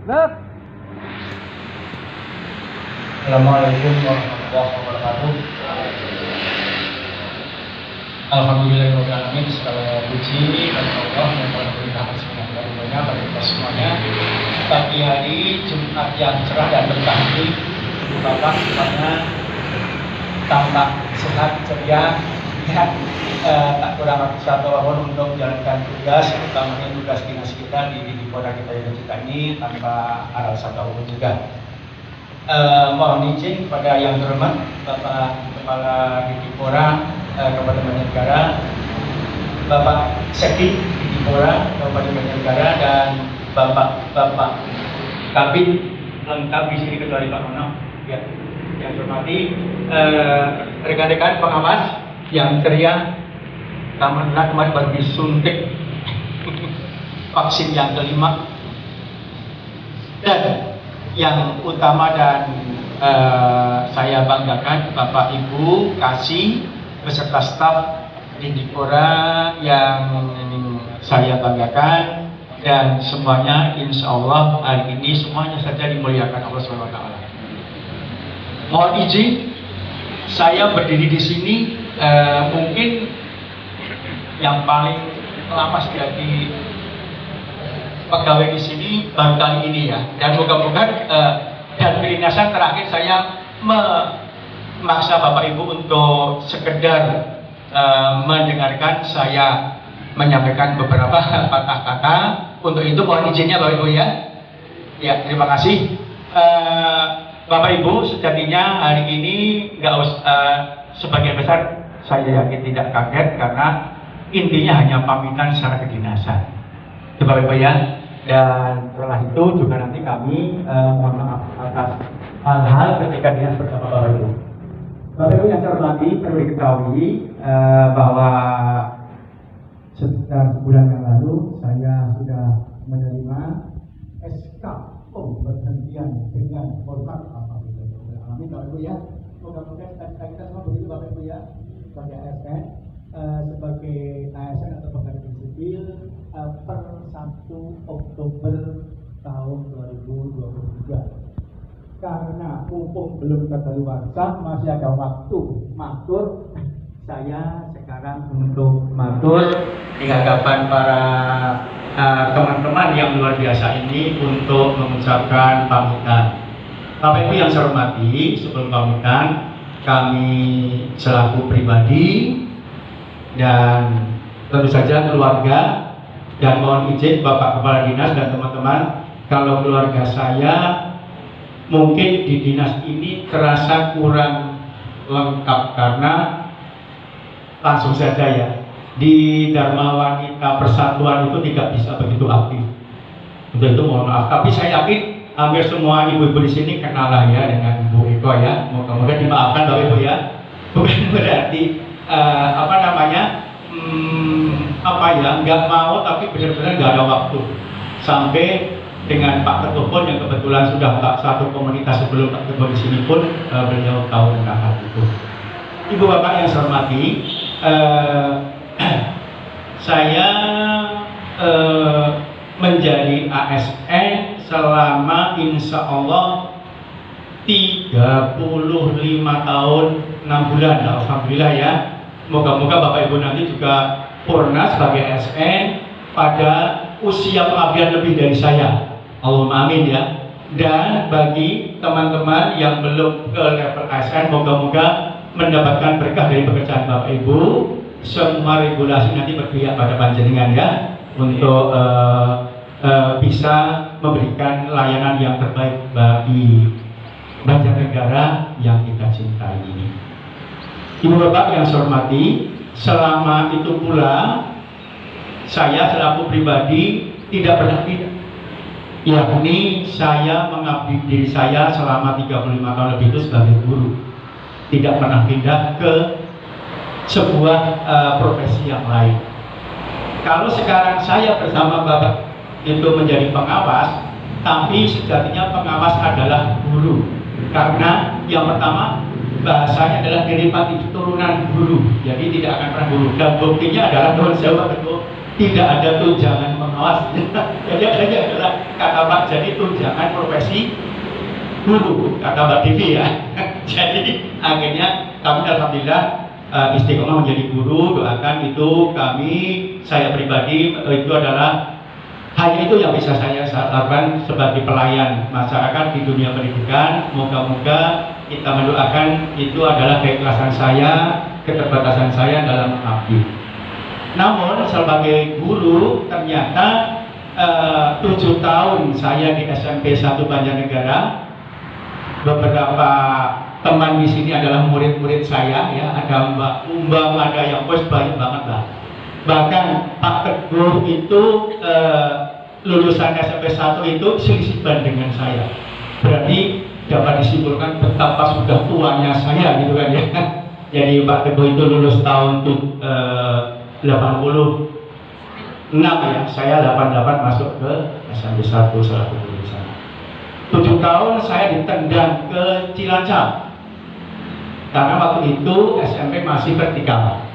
Lep. Assalamualaikum warahmatullahi wabarakatuh. Alhamdulillahirrahmanirrahim. Segala puji bagi Allah yang telah memberikan semuanya bagi kita semuanya. Pagi hari Jumat yang cerah dan berkah ini, Bapak semuanya tampak sehat ceria, ya, tak kurang waktu satu tahun untuk menjalankan tugas, utamanya tugas dinas kita di Dipora kita yang kita ini tanpa aral satu juga. Mohon izin kepada yang terhormat Bapak Kepala Dipora Kabupaten Banjarnegara, Bapak Sekdi Dipora Kabupaten Banjarnegara, dan Bapak Kabin lengkap di sini kecuali Pak Nono. Ya, yang hormati rekan-rekan pengawas yang ceria, alhamdulillah kemarin baru disuntik vaksin yang kelima. Dan yang utama dan saya banggakan Bapak Ibu Kasih beserta staf di Dipora yang saya banggakan, dan semuanya insya Allah hari ini semuanya saja dimuliakan Allah SWT. Mohon izin saya berdiri di sini mungkin yang paling lama jadi pegawai di sini baru kali ini ya, dan moga-moga dan perinasan terakhir saya memaksa Bapak Ibu untuk sekedar mendengarkan saya menyampaikan beberapa patah kata. Untuk itu mohon izinnya Bapak Ibu ya. Ya, terima kasih. Bapak Ibu sejatinya hari ini sebagian besar saya yakin tidak kaget karena intinya hanya pamitan secara kedinasan. Bapak Ibu ya. Dan setelah itu juga nanti kami mohon maaf atas hal-hal ketika dinas bersama Bapak Ibu. Bapak Ibu yang saya hormati, perlu diketahui bahwa sekitar sebulan yang lalu saya sudah menerima SK pemberhentian dengan hormat Bapak Ibu. Amin Bapak Ibu ya. Moga-moga kita semua begitu Bapak Ibu ya. Sebagai ASN, sebagai ASN atau pegawai sipil per 1 Oktober tahun 2023. Karena mumpung belum kadaluarsa, masih ada waktu matur, saya sekarang untuk matur di hadapan para teman-teman yang luar biasa ini untuk mengucapkan pamitan. Bapak Ibu yang saya hormati, sebelum pamitan kami selaku pribadi dan tentu saja keluarga, dan mohon izin Bapak Kepala Dinas dan teman-teman, kalau keluarga saya mungkin di dinas ini terasa kurang lengkap karena langsung saja ya, di Dharma Wanita Persatuan itu tidak bisa begitu aktif. Untuk itu mohon maaf, tapi saya yakin hampir semua ibu-ibu di sini kenal lah ya dengan Bu Eko ya. Moga-moga dimaafkan Bapak Ibu ya. Bukan berarti nggak mau, tapi benar-benar nggak ada waktu. Sampai dengan Pak Ketua pun yang kebetulan sudah satu komunitas sebelum Pak Ketua di sini pun beliau tahu tentang hal itu. Ibu Bapak yang saya hormati, saya menjadi ASN selama insya Allah 35 tahun 6 bulan. Alhamdulillah ya. Moga-moga Bapak Ibu nanti juga purna sebagai ASN pada usia pengabdian lebih dari saya. Allahumma amin ya. Dan bagi teman-teman yang belum ke level ASN, moga-moga mendapatkan berkah dari pekerjaan Bapak Ibu. Semua regulasi nanti berpihak pada panjenengan ya, untuk bisa memberikan layanan yang terbaik bagi Banjarnegara yang kita cintai ini. Ibu Bapak yang saya hormati, selama itu pula saya selaku pribadi tidak pernah tidak, yakni saya mengabdi diri saya selama 35 tahun lebih itu sebagai guru, tidak pernah pindah ke sebuah profesi yang lain. Kalau sekarang saya bersama Bapak itu menjadi pengawas, tapi sejatinya pengawas adalah guru, karena yang pertama bahasanya adalah derivatif turunan guru, jadi tidak akan pernah guru. Dan buktinya adalah tahun saya waktu itu tidak ada tunjangan pengawas. Jadi adanya adalah kata Pak, jadi tunjangan profesi guru, kata Mbak Devi ya. Jadi akhirnya kami alhamdulillah istiqomah menjadi guru. Doakan itu kami, saya pribadi itu adalah hanya itu yang bisa saya lakukan sebagai pelayan masyarakat di dunia pendidikan. Moga-moga kita mendoakan itu adalah keikhlasan saya, keterbatasan saya dalam mengabdi. Namun sebagai guru ternyata 7 tahun saya di SMP 1 Banjarnegara. Beberapa teman di sini adalah murid-murid saya ya, ada Mbak Umbang, ada yang banyak banget lah. Bahkan Pak Teguh itu lulusan SMP 1 itu selisih ban dengan saya. Berarti dapat disimpulkan betapa sudah tuanya saya gitu kan ya. Jadi Pak Teguh itu lulus tahun 86 ya, saya 88 masuk ke SMP 1 selaku guru di sana. 7 tahun saya ditendang ke Cilacap karena waktu itu SMP masih vertikal.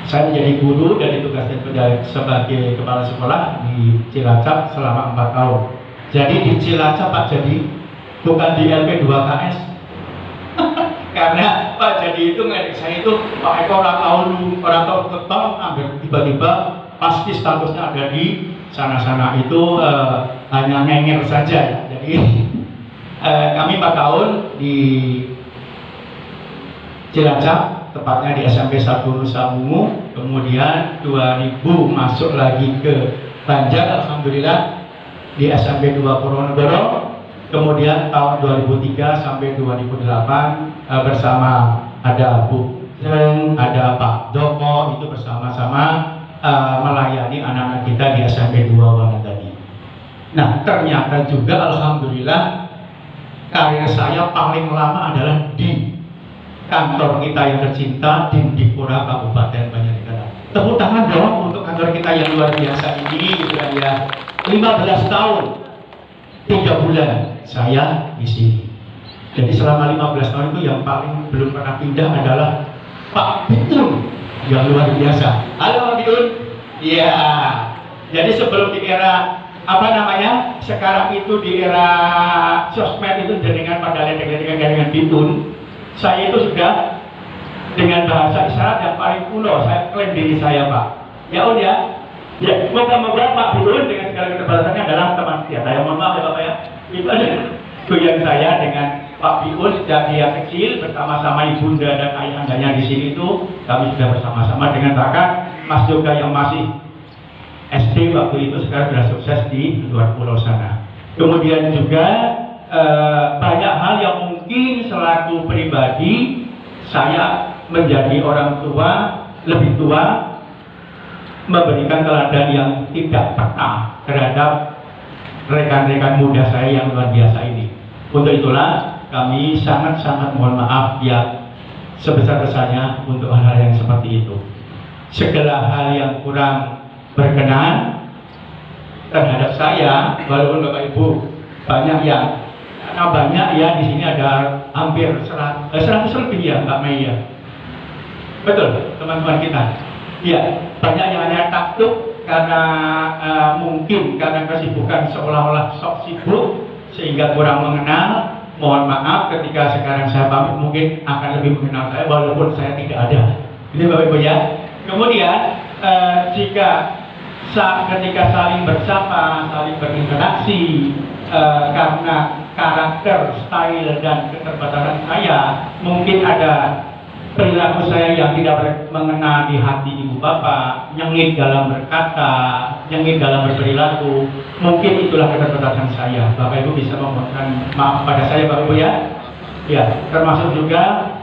Saya menjadi guru dan ditugaskan sebagai kepala sekolah di Cilacap selama 4 tahun. Jadi di Cilacap Pak Jadi, bukan di LP 2KS. Karena Pak Jadi itu ngedik saya itu pakai orang tahu ketong, hampir tiba-tiba pasti statusnya ada di sana-sana itu hanya ngenger saja. Jadi kami 4 tahun di Cilacap, tepatnya di SMP 1 Nusa Ungu, kemudian 2000 masuk lagi ke Banjar, alhamdulillah di SMP 2 Purwonegoro, kemudian tahun 2003 sampai 2008 bersama ada Bu Jeng, ada Pak Joko, itu bersama-sama melayani anak-anak kita di SMP 2 Wanatadi. Nah, ternyata juga alhamdulillah karir saya paling lama adalah di kantor kita yang tercinta di Dipura Kabupaten Banjarnegara. Tepuk tangan dong untuk kantor kita yang luar biasa ini gitu kan ya. 15 tahun 3 bulan saya di sini. Jadi selama 15 tahun itu yang paling belum pernah pindah adalah Pak Bitun yang luar biasa. Halo Pak Bitun. Iya. Jadi sebelum di era sekarang itu di era sosmed itu dengan pada dengan Bitun, saya itu sudah dengan bahasa isyarat yang paling kuno, saya klaim diri saya Pak. Ya udah, ya moga-moga Pak Bitun dengan segala keterbatasannya adalah teman setia saya. Mohon maaf ya Bapak ya. Itu adalah goyang saya dengan Pak Bitun sejak dia kecil bersama-sama ibunda dan ayah-andanya di sini itu kami sudah bersama-sama dengan bahkan Mas Yoga yang masih SD waktu itu sekarang sudah sukses di luar pulau sana. Kemudian juga banyak hal yang mungkin selaku pribadi saya menjadi orang tua, lebih tua, memberikan teladan yang tidak pernah terhadap rekan-rekan muda saya yang luar biasa ini. Untuk itulah kami sangat-sangat mohon maaf ya sebesar-besarnya untuk hal-hal yang seperti itu. Segala hal yang kurang berkenan terhadap saya, walaupun Bapak Ibu banyak yang banyak ya, di sini ada hampir 100 lebih ya Mbak Mei ya. Betul teman-teman kita. Ya, banyak yang hanya takut karena mungkin karena kesibukan seolah-olah sok sibuk sehingga kurang mengenal. Mohon maaf ketika sekarang saya pamit mungkin akan lebih mengenal saya walaupun saya tidak ada. Ini Bapak Ibu ya. Kemudian ketika saling bersama, saling berinteraksi, karena karakter, style, dan keterbatasan saya, mungkin ada perilaku saya yang tidak mengena di hati ibu bapak, nyengit dalam berkata, nyengit dalam berperilaku. Mungkin itulah keterbatasan saya. Bapak Ibu bisa memohonkan maaf pada saya Bapak Ibu ya. Ya, termasuk juga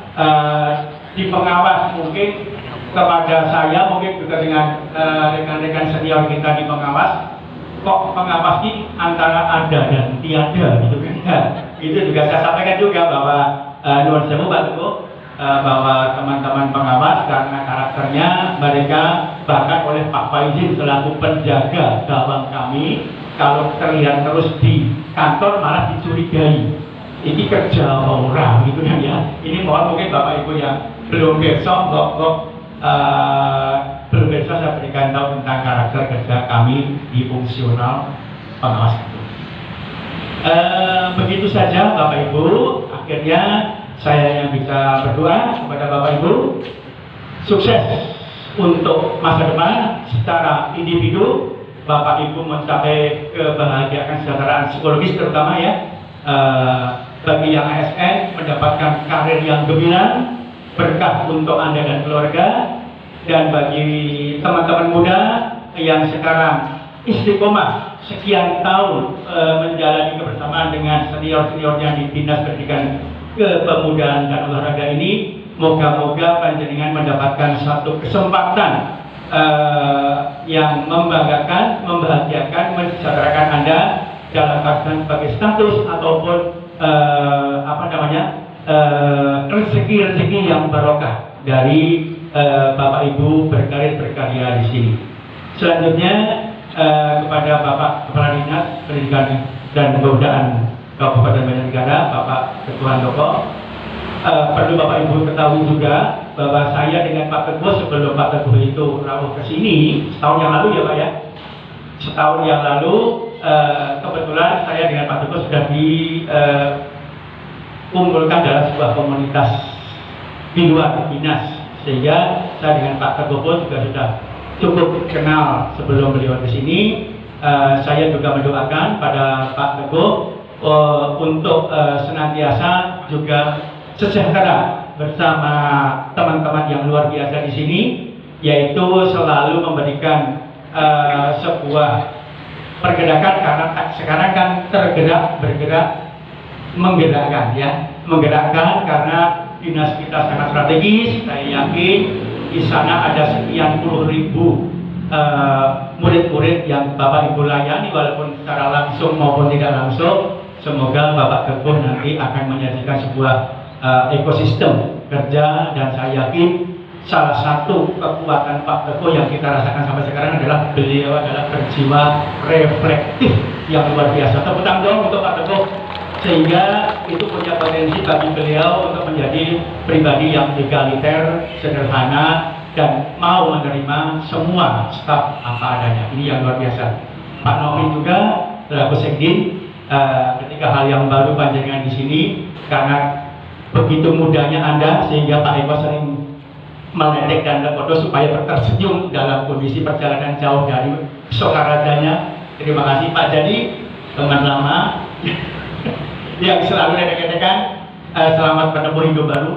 di pengawas mungkin kepada saya, mungkin juga dengan rekan-rekan senior kita di pengawas, kok pengawas ini antara ada dan tiada gitu kan. Itu juga saya sampaikan juga bahwa nuwun sewu Pak Teguh, bahwa teman-teman pengawas karena karakternya mereka bahkan oleh Pak Faizin selaku penjaga gawang kami, kalau terlihat terus di kantor malah dicurigai ini kerja orang gitu kan ya. Ini mohon mungkin Bapak Ibu yang belum besok saya berikan tahu tentang karakter kerja kami di fungsional pengawas itu. Begitu saja Bapak Ibu, akhirnya saya yang bisa berdoa kepada Bapak Ibu sukses untuk masa depan secara individu. Bapak Ibu mencapai kebahagiaan kesejahteraan psikologis terutama ya, bagi yang ASN mendapatkan karir yang gemilang, berkah untuk Anda dan keluarga. Dan bagi teman-teman muda yang sekarang istiqomah sekian tahun menjalani kebersamaan dengan senior-seniornya di Dinas Pendidikan Kepemudaan dan Olahraga ini, moga-moga panjenengan mendapatkan satu kesempatan yang membanggakan, membahagiakan, mensejahterakan Anda dalam keadaan sebagai status ataupun rezeki-rezeki yang barokah dari Bapak Ibu berkarya di sini. Selanjutnya kepada Bapak Kepala Dinas Pendidikan dan Kebudayaan Kabupaten Banjarnegara, Bapak Ketua Handoko, perlu Bapak Ibu ketahui juga bahwa saya dengan Pak Teguh sebelum Pak Teguh itu rawuh ke sini setahun yang lalu ya Pak ya. Setahun yang lalu kebetulan saya dengan Pak Teguh sudah dikumpulkan dalam sebuah komunitas di luar dinas, sehingga saya dengan Pak Teguh pun juga sudah cukup kenal sebelum beliau ke sini. Saya juga mendoakan pada Pak Teguh untuk senantiasa juga sejahtera bersama teman-teman yang luar biasa di sini, yaitu selalu memberikan sebuah pergerakan, karena sekarang kan bergerak menggerakkan ya, menggerakkan karena dinas kita sangat strategis. Saya yakin di sana ada sekian puluh ribu murid-murid yang Bapak Ibu layani walaupun secara langsung maupun tidak langsung. Semoga Bapak Teguh nanti akan menyajikan sebuah ekosistem kerja, dan saya yakin salah satu kekuatan Pak Teguh yang kita rasakan sampai sekarang adalah beliau adalah berjiwa reflektif yang luar biasa. Tepuk tangan dong untuk Pak Teguh, sehingga itu punya potensi bagi beliau untuk menjadi pribadi yang egaliter, sederhana, dan mau menerima semua staf apa adanya. Ini yang luar biasa. Pak Nomi juga selaku Sekdin, ketika hal yang baru panjenengan di sini, karena begitu mudahnya Anda sehingga Pak Eko sering meledek dan foto supaya tersenyum dalam kondisi perjalanan jauh dari Sokaradanya. Terima kasih Pak Jadi, teman lama yang selalu ledek-ledekan. Selamat menempuh hidup baru.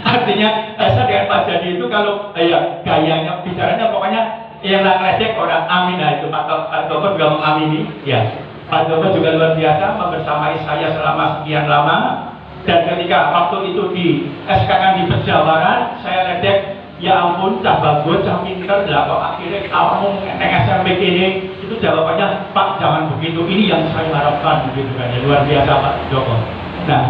Artinya saya dengan Pak Jadi itu kalau ya gayanya bicaranya pokoknya yang ledek orang amin. Nah itu Pak Joko juga mengamini ya. Pak Joko juga luar biasa membersamai saya selama sekian lama, dan ketika waktu itu di SK-kan di Pejawaran saya ledek, ya ampun cah bagus, cah pinter lah kok akhirnya kamu neng SMP ini. Itu jawabannya, Pak jangan begitu, ini yang saya harapkan begitu kan ya. Luar biasa Pak Joko. Nah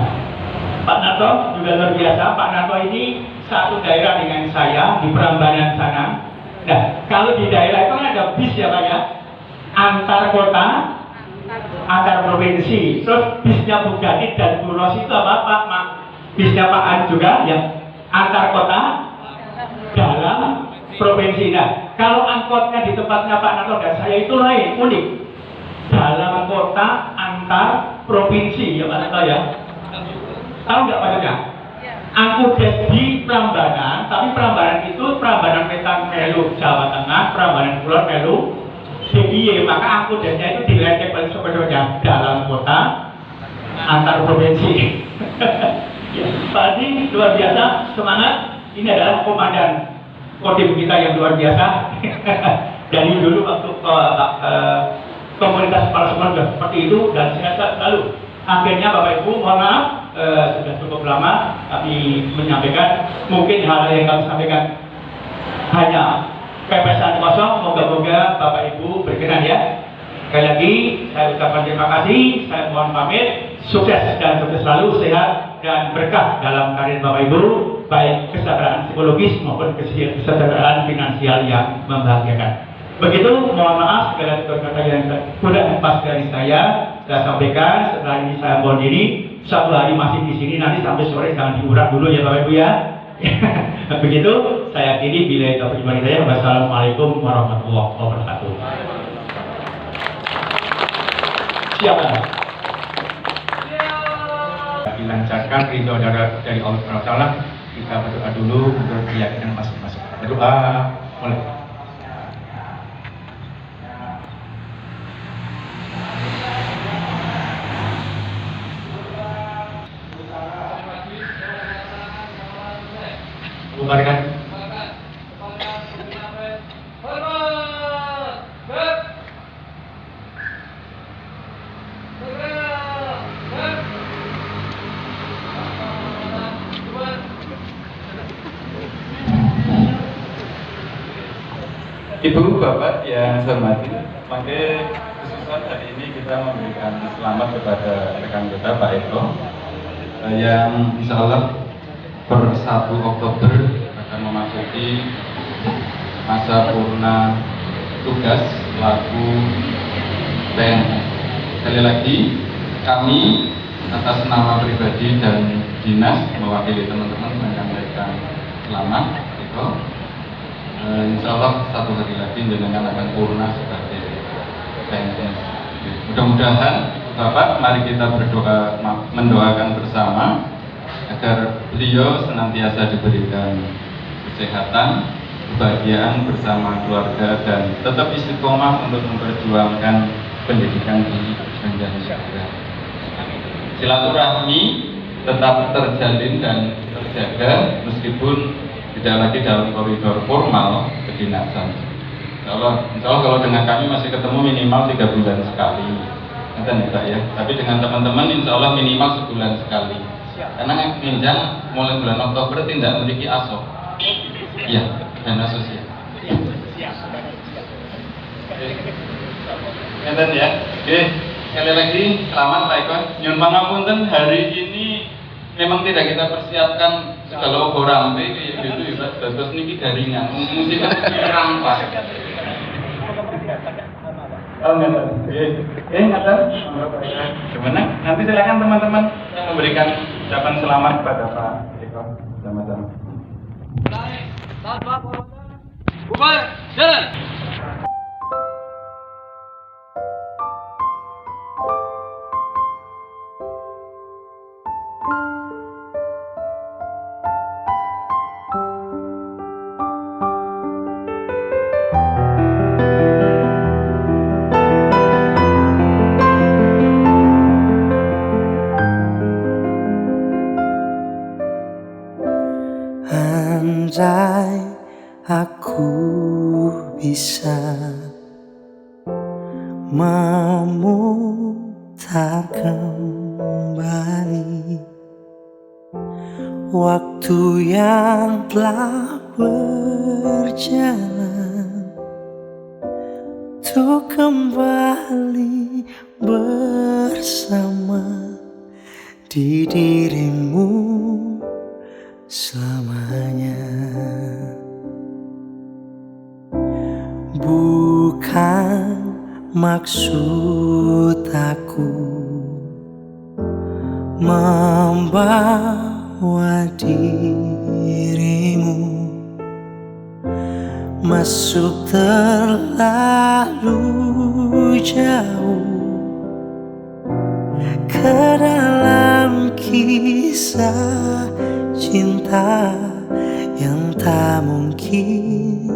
Pak Narto juga luar biasa. Pak Narto ini satu daerah dengan saya di Prambanan sana. Nah kalau di daerah itu kan ada bis ya Pak ya, antar kota, antar provinsi. Terus bisnya Bu Gadit dan Bu Ros itu apa Pak? Bisnya Pak An juga ya, antar kota, dalam provinsi. Nah kalau angkotnya di tempatnya Pak Narto dan saya itu lain, unik. Dalam kota, antar provinsi ya Pak Narto ya. Tahu nggak Pak Narto? Angkut di Prambanan, tapi Prambanan itu Prambanan Wetan melu Jawa Tengah, Prambanan Kulon melu DIY, maka angkutannya itu diledek sebenarnya dalam kota, antar provinsi. Ya, Pak Adi luar biasa, semangat. Ini adalah komandan kodim kita yang luar biasa. Dari dulu waktu komunitas kepala sekolah sudah seperti itu, dan sehat selalu. Akhirnya Bapak Ibu, mohon maaf, sudah cukup lama kami menyampaikan. Mungkin hal yang kami sampaikan hanya pepesan kosong. Moga-moga Bapak Ibu berkenan ya. Sekali lagi saya ucapkan terima kasih. Saya mohon pamit. Sukses dan sukses selalu, sehat dan berkah dalam karir Bapak Ibu, baik kesejahteraan psikologis maupun kesejahteraan finansial yang membahagiakan. Begitu, mohon maaf segala kata yang kurang pas dari saya sampaikan. Setelah ini saya mohon diri, satu hari masih di sini, nanti sampai sore jangan diurak dulu ya Bapak Ibu ya. Begitu saya akhiri, bila taufiq wal hidayah. Wassalamualaikum warahmatullahi wabarakatuh. Siapa? Dilancarkan ridho dari Allah SWT. Kita berdoa dulu untuk keyakinan masing-masing. Berdoa mulai. Bubarkan. Ibu, Bapak yang saya hormati, pada khususan hari ini kita memberikan selamat kepada rekan kita Pak Eko yang insya Allah per 1 Oktober akan memasuki masa purna tugas selaku TNI. Sekali lagi, kami atas nama pribadi dan dinas mewakili teman-teman menyampaikan selamat Eko. Insya Allah 1 hari lagi jenengan akan purna sebagai PNS. Mudah-mudahan Bapak, mari kita berdoa, mendoakan bersama agar beliau senantiasa diberikan kesehatan, kebahagiaan bersama keluarga dan tetap istiqomah untuk memperjuangkan pendidikan di Banjarnegara. Silaturahmi tetap terjalin dan terjaga meskipun tidak lagi dalam koridor formal kedinasan. Insya Allah kalau dengan kami masih ketemu minimal 3 bulan sekali, enggak ya. Tapi dengan teman-teman insya Allah minimal sebulan sekali. Karena pinjam mulai bulan Oktober tidak memiliki ASOK. Iya, dana sosial. Enten ya. Oke, sekali lagi selamat Pak Eko. Nyun pangapunten, hari ini memang tidak kita persiapkan segala rampe gitu ya, terus niki garingan, musiknya rampas. Oh nggak nggak gimana? Nanti silakan teman-teman yang memberikan ucapan selamat kepada Pak Eko sama-sama. Bubar, jalan. Andai aku bisa memutar kembali waktu yang telah berjalan, untuk kembali bersama di dirimu selamanya. Bukan maksud aku membawa dirimu masuk terlalu jauh ke dalam kisah cinta yang tak mungkin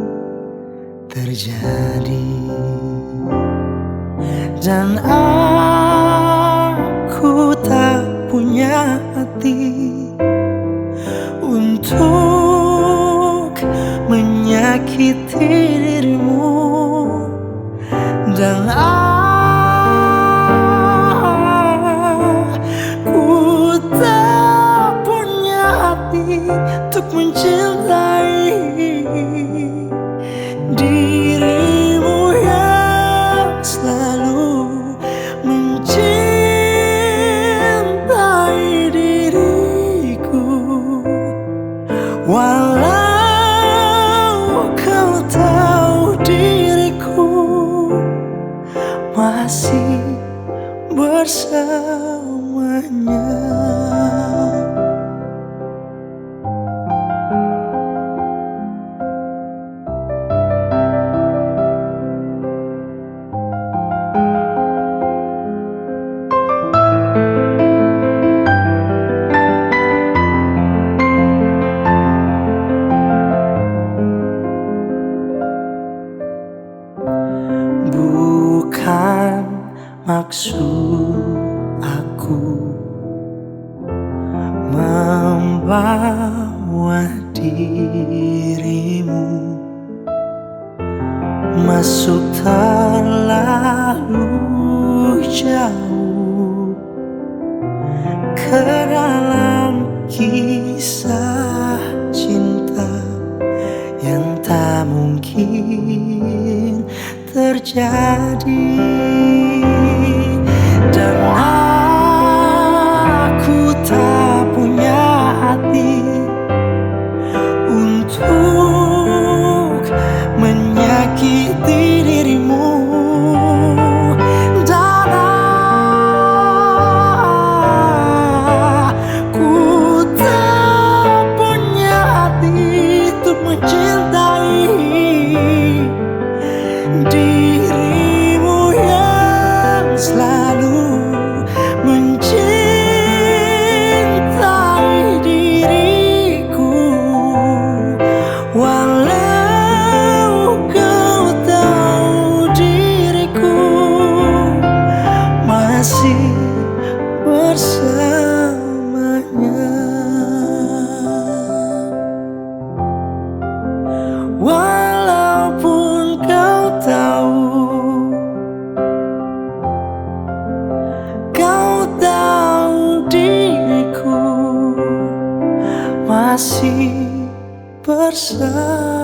terjadi. Dan aku tak punya hati untuk menyakiti dirimu, dan aku tak punya hati untuk mencintai dirimu yang selalu mencintai diriku. Walau kau tahu diriku masih bersamanya. dirimu masuk terlalu jauh ke dalam kisah cinta yang tak mungkin terjadi. Dan aku tak punya hati untuk menyakiti dirimu. Dan aku tak punya hati untuk mencintai dirimu yang selalu mencintai diriku. Walau kau tahu diriku masih bersamanya. Walaupun kau tahu diriku masih bersama.